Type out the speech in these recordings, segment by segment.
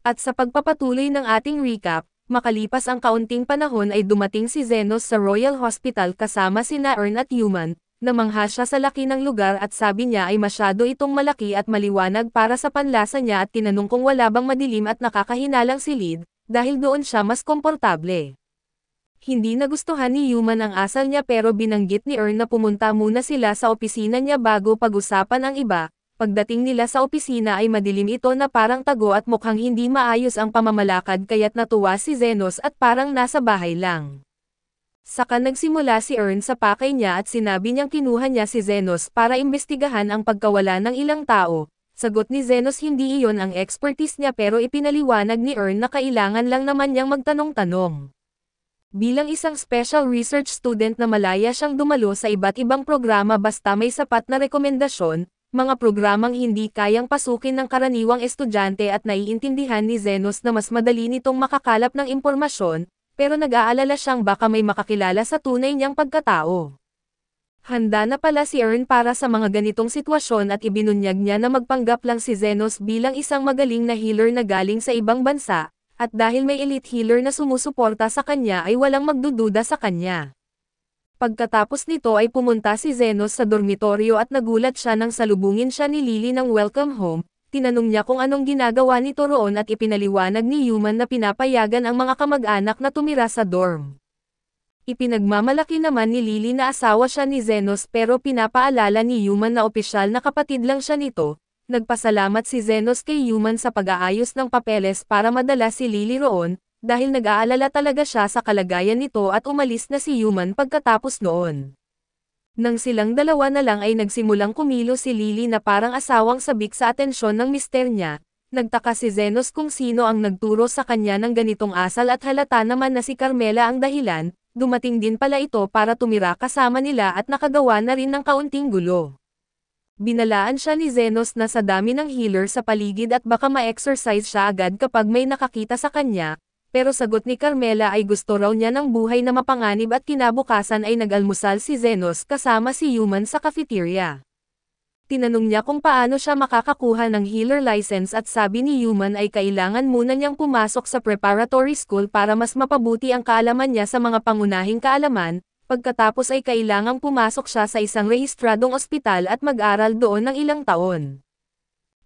At sa pagpapatuloy ng ating recap, makalipas ang kaunting panahon ay dumating si Zenos sa Royal Hospital kasama sina Ern at Yuman. Namangha siya sa laki ng lugar at sabi niya ay masyado itong malaki at maliwanag para sa panlasa niya at tinanong kung wala bang madilim at nakakahinalang silid, dahil doon siya mas komportable. Hindi nagustuhan ni Yuman ang asal niya pero binanggit ni Ern na pumunta muna sila sa opisina niya bago pag-usapan ang iba. Pagdating nila sa opisina ay madilim ito na parang tago at mukhang hindi maayos ang pamamalakad kaya't natuwa si Zenos at parang nasa bahay lang. Saka nagsimula si Ern sa pakay niya at sinabi niyang kinuha niya si Zenos para imbestigahan ang pagkawala ng ilang tao. Sagot ni Zenos hindi iyon ang expertise niya pero ipinaliwanag ni Ern na kailangan lang naman niyang magtanong-tanong. Bilang isang special research student na malaya siyang dumalo sa iba't ibang programa basta may sapat na rekomendasyon, mga programang hindi kayang pasukin ng karaniwang estudyante at naiintindihan ni Zenos na mas madali nitong makakalap ng impormasyon, pero nag-aalala siyang baka may makakilala sa tunay niyang pagkatao. Handa na pala si Ern para sa mga ganitong sitwasyon at ibinunyag niya na magpanggap lang si Zenos bilang isang magaling na healer na galing sa ibang bansa, at dahil may elite healer na sumusuporta sa kanya ay walang magdududa sa kanya. Pagkatapos nito ay pumunta si Zenos sa dormitoryo at nagulat siya nang salubungin siya ni Lily ng welcome home. Tinanong niya kung anong ginagawa nito roon at ipinaliwanag ni Yuman na pinapayagan ang mga kamag-anak na tumira sa dorm. Ipinagmamalaki naman ni Lily na asawa siya ni Zenos pero pinapaalala ni Yuman na opisyal na kapatid lang siya nito. Nagpasalamat si Zenos kay Yuman sa pag-aayos ng papeles para madala si Lily roon, dahil nag-aalala talaga siya sa kalagayan nito at umalis na si Yuman pagkatapos noon. Nang silang dalawa na lang ay nagsimulang kumilos si Lily na parang asawang sabik sa atensyon ng mister niya. Nagtaka si Zenos kung sino ang nagturo sa kanya ng ganitong asal at halata naman na si Carmela ang dahilan. Dumating din pala ito para tumira kasama nila at nakagawa na rin ng kaunting gulo. Binalaan siya ni Zenos na sa dami ng healer sa paligid at baka ma-exercise siya agad kapag may nakakita sa kanya. Pero sagot ni Carmela ay gusto raw niya ng buhay na mapanganib at kinabukasan ay nag-almusal si Zenos kasama si Yuman sa cafeteria. Tinanong niya kung paano siya makakakuha ng healer license at sabi ni Yuman ay kailangan muna niyang pumasok sa preparatory school para mas mapabuti ang kaalaman niya sa mga pangunahing kaalaman, pagkatapos ay kailangang pumasok siya sa isang rehistradong ospital at mag-aral doon ng ilang taon.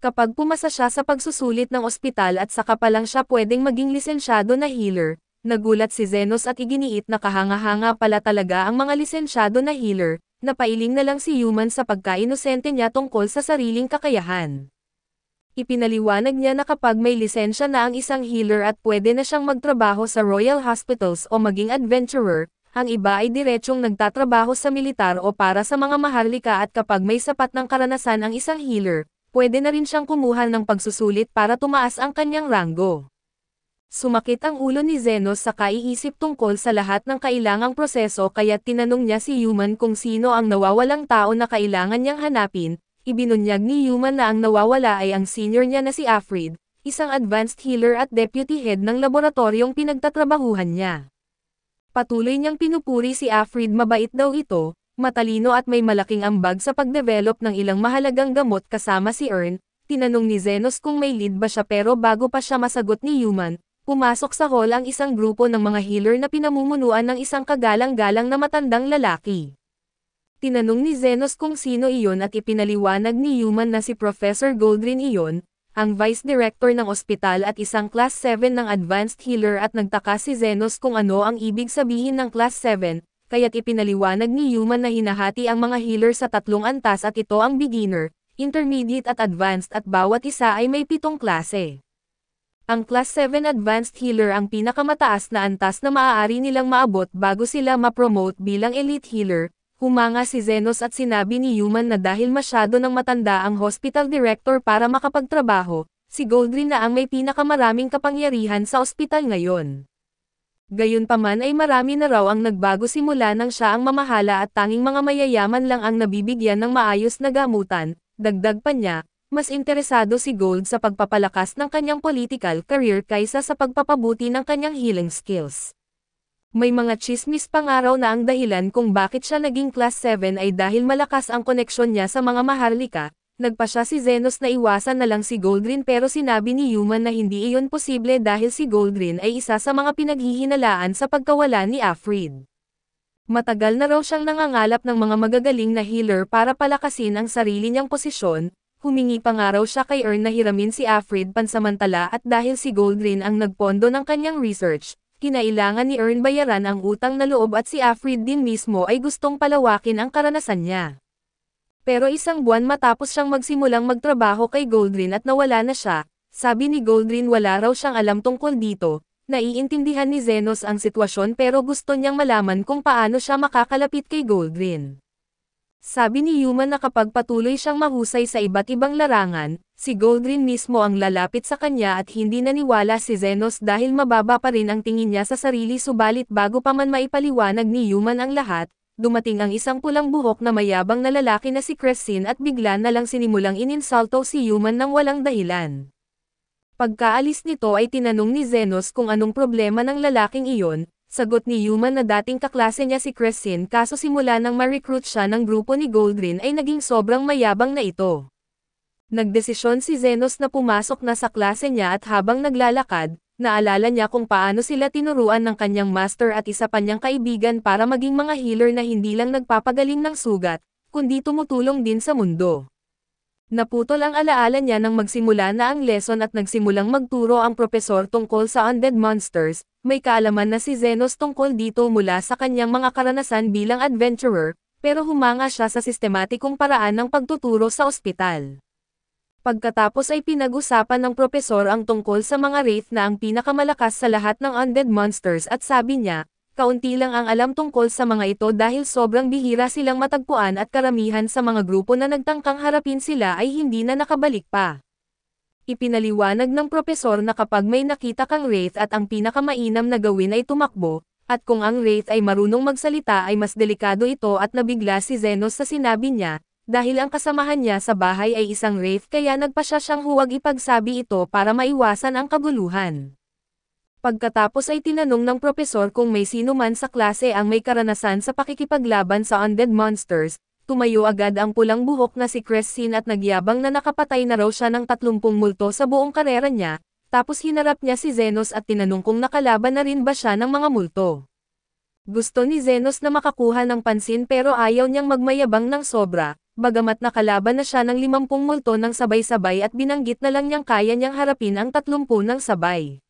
Kapag pumasa siya sa pagsusulit ng ospital at saka pa lang siya pwedeng maging lisensyado na healer, nagulat si Zenos at iginiit na kahanga-hanga pala talaga ang mga lisensyado na healer, napailing na lang si Yuman sa pagka-inosente niya tungkol sa sariling kakayahan. Ipinaliwanag niya na kapag may lisensya na ang isang healer at pwede na siyang magtrabaho sa Royal Hospitals o maging adventurer, ang iba ay diretsyong nagtatrabaho sa militar o para sa mga maharlika at kapag may sapat ng karanasan ang isang healer, pwede na rin siyang kumuha ng pagsusulit para tumaas ang kanyang ranggo. Sumakit ang ulo ni Zenos sa kaiisip tungkol sa lahat ng kailangang proseso kaya tinanong niya si Yuman kung sino ang nawawalang tao na kailangan niyang hanapin. Ibinunyag ni Yuman na ang nawawala ay ang senior niya na si Afrid, isang advanced healer at deputy head ng laboratoryong pinagtatrabahuhan niya. Patuloy niyang pinupuri si Afrid, mabait daw ito, matalino at may malaking ambag sa pagdevelop ng ilang mahalagang gamot kasama si Ern. Tinanong ni Zenos kung may lead ba siya pero bago pa siya masagot ni Yuman, pumasok sa hall ang isang grupo ng mga healer na pinamumunuan ng isang kagalang-galang na matandang lalaki. Tinanong ni Zenos kung sino iyon at ipinaliwanag ni Yuman na si Professor Goldrin iyon, ang Vice Director ng ospital at isang Class 7 ng Advanced Healer at nagtaka si Zenos kung ano ang ibig sabihin ng Class 7, kaya't ipinaliwanag ni Yuman na hinahati ang mga healer sa 3 antas at ito ang beginner, intermediate at advanced at bawat isa ay may 7 klase. Ang Class 7 Advanced Healer ang pinakamataas na antas na maaari nilang maabot bago sila ma-promote bilang Elite Healer. Humanga si Zenos at sinabi ni Yuman na dahil masyado ng matanda ang hospital director para makapagtrabaho, si Goldrin na ang may pinakamaraming kapangyarihan sa ospital ngayon. Gayunpaman ay marami na raw ang nagbago simula nang siya ang mamahala at tanging mga mayayaman lang ang nabibigyan ng maayos na gamutan. Dagdag pa niya, mas interesado si Gold sa pagpapalakas ng kanyang political career kaysa sa pagpapabuti ng kanyang healing skills. May mga chismis pang araw na ang dahilan kung bakit siya naging Class 7 ay dahil malakas ang koneksyon niya sa mga maharlika. Nagpasya si Zenos na iwasan na lang si Goldrin pero sinabi ni Human na hindi iyon posible dahil si Goldrin ay isa sa mga pinaghihinalaan sa pagkawala ni Afrid. Matagal na raw siyang nangangalap ng mga magagaling na healer para palakasin ang sarili niyang posisyon, humingi pa nga raw siya kay Earn na hiramin si Afrid pansamantala at dahil si Goldrin ang nagpondo ng kanyang research, kinailangan ni Earn bayaran ang utang na loob at si Afrid din mismo ay gustong palawakin ang karanasan niya. Pero isang buwan matapos siyang magsimulang magtrabaho kay Goldrin at nawala na siya, sabi ni Goldrin wala raw siyang alam tungkol dito, naiintindihan ni Zenos ang sitwasyon pero gusto niyang malaman kung paano siya makakalapit kay Goldrin. Sabi ni Human na kapag patuloy siyang mahusay sa iba't ibang larangan, si Goldrin mismo ang lalapit sa kanya at hindi naniwala si Zenos dahil mababa pa rin ang tingin niya sa sarili subalit bago pa man maipaliwanag ni Human ang lahat, dumating ang isang pulang buhok na mayabang na lalaki na si Crescin at bigla na lang sinimulang ininsulto si Human nang walang dahilan. Pagkaalis nito ay tinanong ni Zenos kung anong problema ng lalaking iyon, sagot ni Human na dating kaklase niya si Crescin kaso simula nang ma-recruit siya ng grupo ni Goldrin ay naging sobrang mayabang na ito. Nagdesisyon si Zenos na pumasok na sa klase niya at habang naglalakad, naalala niya kung paano sila tinuruan ng kanyang master at isa pa niyang kaibigan para maging mga healer na hindi lang nagpapagaling ng sugat, kundi tumutulong din sa mundo. Naputol ang alaala niya nang magsimula na ang lesson at nagsimulang magturo ang propesor tungkol sa undead monsters, may kaalaman na si Zenos tungkol dito mula sa kanyang mga karanasan bilang adventurer, pero humanga siya sa sistematikong paraan ng pagtuturo sa ospital. Pagkatapos ay pinag-usapan ng propesor ang tungkol sa mga wraith na ang pinakamalakas sa lahat ng undead monsters at sabi niya, kaunti lang ang alam tungkol sa mga ito dahil sobrang bihira silang matagpuan at karamihan sa mga grupo na nagtangkang harapin sila ay hindi na nakabalik pa. Ipinaliwanag ng propesor na kapag may nakita kang wraith at ang pinakamainam na gawin ay tumakbo, at kung ang wraith ay marunong magsalita ay mas delikado ito at nabigla si Zenos sa sinabi niya, dahil ang kasamahan niya sa bahay ay isang wraith kaya nagpasya siyang huwag ipagsabi ito para maiwasan ang kaguluhan. Pagkatapos ay tinanong ng propesor kung may sino man sa klase ang may karanasan sa pakikipaglaban sa undead monsters, tumayo agad ang pulang buhok na si Crescin at nagyabang na nakapatay na raw siya ng 30 multo sa buong karera niya, tapos hinarap niya si Zenos at tinanong kung nakalaban na rin ba siya ng mga multo. Gusto ni Zenos na makakuha ng pansin pero ayaw niyang magmayabang ng sobra. Bagamat nakalaban na siya ng 50 multo ng sabay-sabay at binanggit na lang niyang kaya niyang harapin ang 30 ng sabay.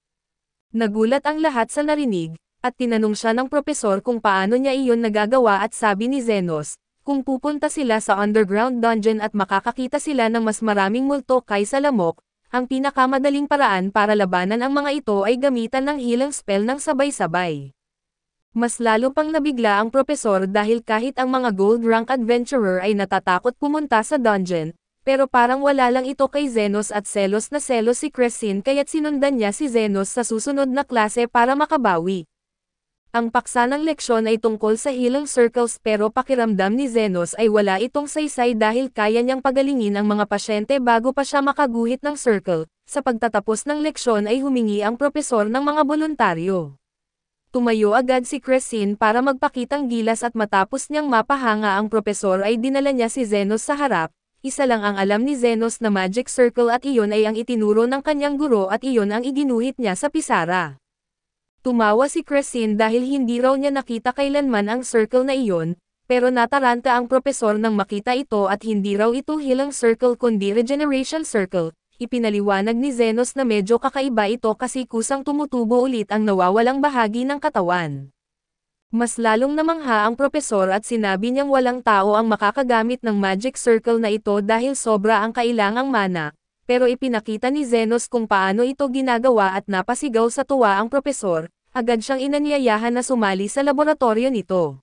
Nagulat ang lahat sa narinig, at tinanong siya ng propesor kung paano niya iyon nagagawa at sabi ni Zenos, kung pupunta sila sa underground dungeon at makakakita sila ng mas maraming multo kaysa lamok, ang pinakamadaling paraan para labanan ang mga ito ay gamitan ng healing spell ng sabay-sabay. Mas lalo pang nabigla ang propesor dahil kahit ang mga gold rank adventurer ay natatakot pumunta sa dungeon, pero parang wala lang ito kay Zenos at selos na selos si Crescin kaya't sinundan niya si Zenos sa susunod na klase para makabawi. Ang paksa ng leksyon ay tungkol sa healing circles pero pakiramdam ni Zenos ay wala itong saysay dahil kaya niyang pagalingin ang mga pasyente bago pa siya makaguhit ng circle. Sa pagtatapos ng leksyon ay humingi ang propesor ng mga voluntaryo. Tumayo agad si Crescin para magpakitang gilas at matapos niyang mapahanga ang propesor ay dinala niya si Zenos sa harap. Isa lang ang alam ni Zenos na magic circle at iyon ay ang itinuro ng kanyang guro at iyon ang iginuhit niya sa pisara. Tumawa si Crescin dahil hindi raw niya nakita kailanman ang circle na iyon, pero nataranta ang propesor nang makita ito at hindi raw ito healing circle kundi regeneration circle. Ipinaliwanag ni Zenos na medyo kakaiba ito kasi kusang tumutubo ulit ang nawawalang bahagi ng katawan. Mas lalong namangha ang propesor at sinabi niyang walang tao ang makakagamit ng magic circle na ito dahil sobra ang kailangang mana, pero ipinakita ni Zenos kung paano ito ginagawa at napasigaw sa tuwa ang propesor, agad siyang inanyayahan na sumali sa laboratorio nito.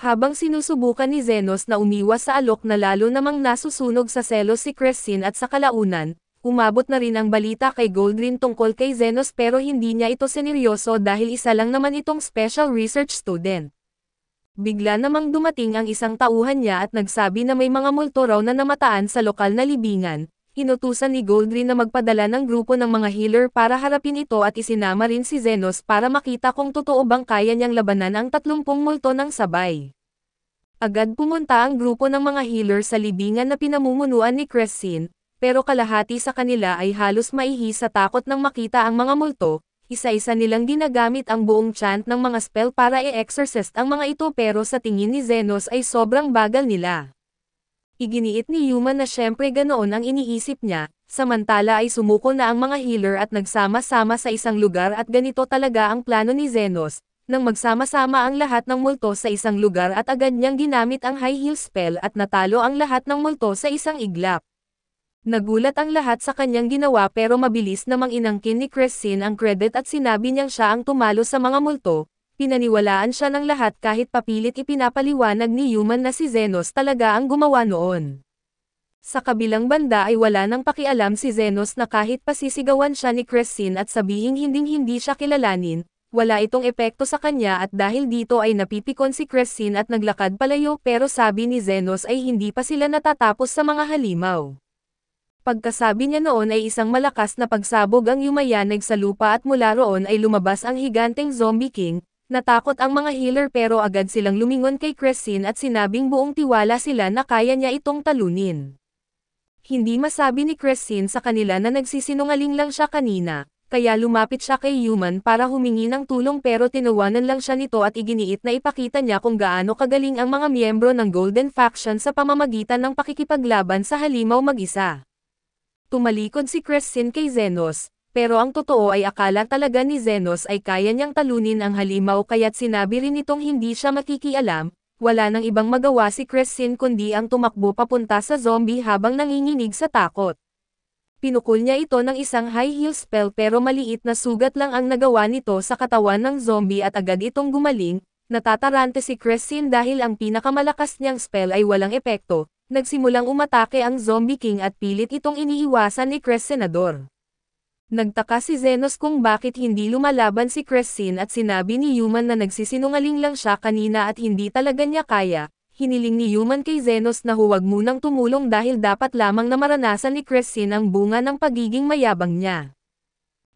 Habang sinusubukan ni Zenos na umiwas sa alok na lalo namang nasusunog sa selos si Crescin at sa kalaunan, umabot na rin ang balita kay Goldrin tungkol kay Zenos pero hindi niya ito seneryoso dahil isa lang naman itong special research student. Bigla namang dumating ang isang tauhan niya at nagsabi na may mga multo raw na namataan sa lokal na libingan. Inutusan ni Goldrin na magpadala ng grupo ng mga healer para harapin ito at isinama rin si Zenos para makita kung totoo bang kaya niyang labanan ang 30 multo ng sabay. Agad pumunta ang grupo ng mga healer sa libingan na pinamumunuan ni Crescin, pero kalahati sa kanila ay halos maihi sa takot nang makita ang mga multo. Isa-isa nilang ginagamit ang buong chant ng mga spell para i-exorcist ang mga ito pero sa tingin ni Zenos ay sobrang bagal nila. Iginiit ni Yuman na syempre ganoon ang iniisip niya, samantala ay sumuko na ang mga healer at nagsama-sama sa isang lugar at ganito talaga ang plano ni Zenos. Nang magsama-sama ang lahat ng multo sa isang lugar at agad niyang ginamit ang high heal spell at natalo ang lahat ng multo sa isang iglap. Nagulat ang lahat sa kanyang ginawa pero mabilis namang inangkin ni Crescin ang credit at sinabi niyang siya ang tumalo sa mga multo. Pinaniwalaan siya ng lahat kahit papilit ipinapaliwanag ni Yuman na si Zenos talaga ang gumawa noon. Sa kabilang banda ay wala nang pakialam si Zenos na kahit pasisigawan siya ni Crescin at sabihing hinding-hindi siya kilalanin, wala itong epekto sa kanya at dahil dito ay napipikon si Crescin at naglakad palayo pero sabi ni Zenos ay hindi pa sila natatapos sa mga halimaw. Pagkasabi niya noon ay isang malakas na pagsabog ang yumayanig sa lupa at mula roon ay lumabas ang higanteng Zombie King. Natakot ang mga healer pero agad silang lumingon kay Crescin at sinabing buong tiwala sila na kaya niya itong talunin. Hindi masabi ni Crescin sa kanila na nagsisinungaling lang siya kanina. Kaya lumapit siya kay Yuman para humingi ng tulong pero tinawanan lang siya nito at iginiit na ipakita niya kung gaano kagaling ang mga miyembro ng Golden Faction sa pamamagitan ng pakikipaglaban sa halimaw mag-isa. Tumalikod si Crescin kay Zenos, pero ang totoo ay akala talaga ni Zenos ay kaya niyang talunin ang halimaw kaya't sinabi rin nitong hindi siya makikialam, wala nang ibang magawa si Crescin kundi ang tumakbo papunta sa zombie habang nanginginig sa takot. Pinukol niya ito ng isang high heal spell pero maliit na sugat lang ang nagawa nito sa katawan ng zombie at agad itong gumaling. Natatarante si Crescin dahil ang pinakamalakas niyang spell ay walang epekto. Nagsimulang umatake ang Zombie King at pilit itong iniiwasan ni Crescenador. Nagtaka si Zenos kung bakit hindi lumalaban si Crescin at sinabi ni Yuman na nagsisinungaling lang siya kanina at hindi talaga niya kaya. Hiniling ni Yuman kay Zenos na huwag munang tumulong dahil dapat lamang na maranasan ni Crescin ang bunga ng pagiging mayabang niya.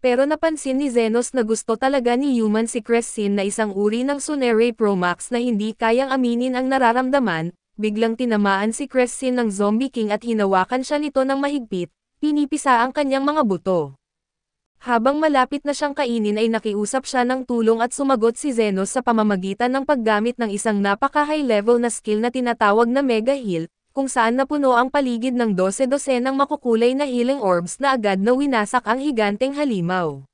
Pero napansin ni Zenos na gusto talaga ni Yuman si Crescin na isang uri ng Sunere Promax na hindi kayang aminin ang nararamdaman. Biglang tinamaan si Crescin ng Zombie King at hinawakan siya nito ng mahigpit, pinipisa ang kanyang mga buto. Habang malapit na siyang kainin ay nakiusap siya ng tulong at sumagot si Zenos sa pamamagitan ng paggamit ng isang napaka-high level na skill na tinatawag na Mega Heal, kung saan napuno ang paligid ng 12-dosenang makukulay na healing orbs na agad na winasak ang higanteng halimaw.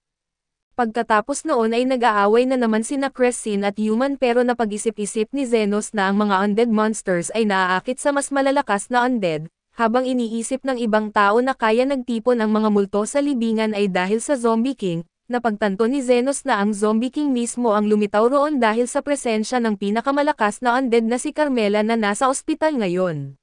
Pagkatapos noon ay nag-aaway na naman sina Crescin at Yuman pero napag-isip-isip ni Zenos na ang mga undead monsters ay naaakit sa mas malalakas na undead. Habang iniisip ng ibang tao na kaya nagtipon ang mga multo sa libingan ay dahil sa Zombie King, napagtanto ni Zenos na ang Zombie King mismo ang lumitaw roon dahil sa presensya ng pinakamalakas na undead na si Carmela na nasa ospital ngayon.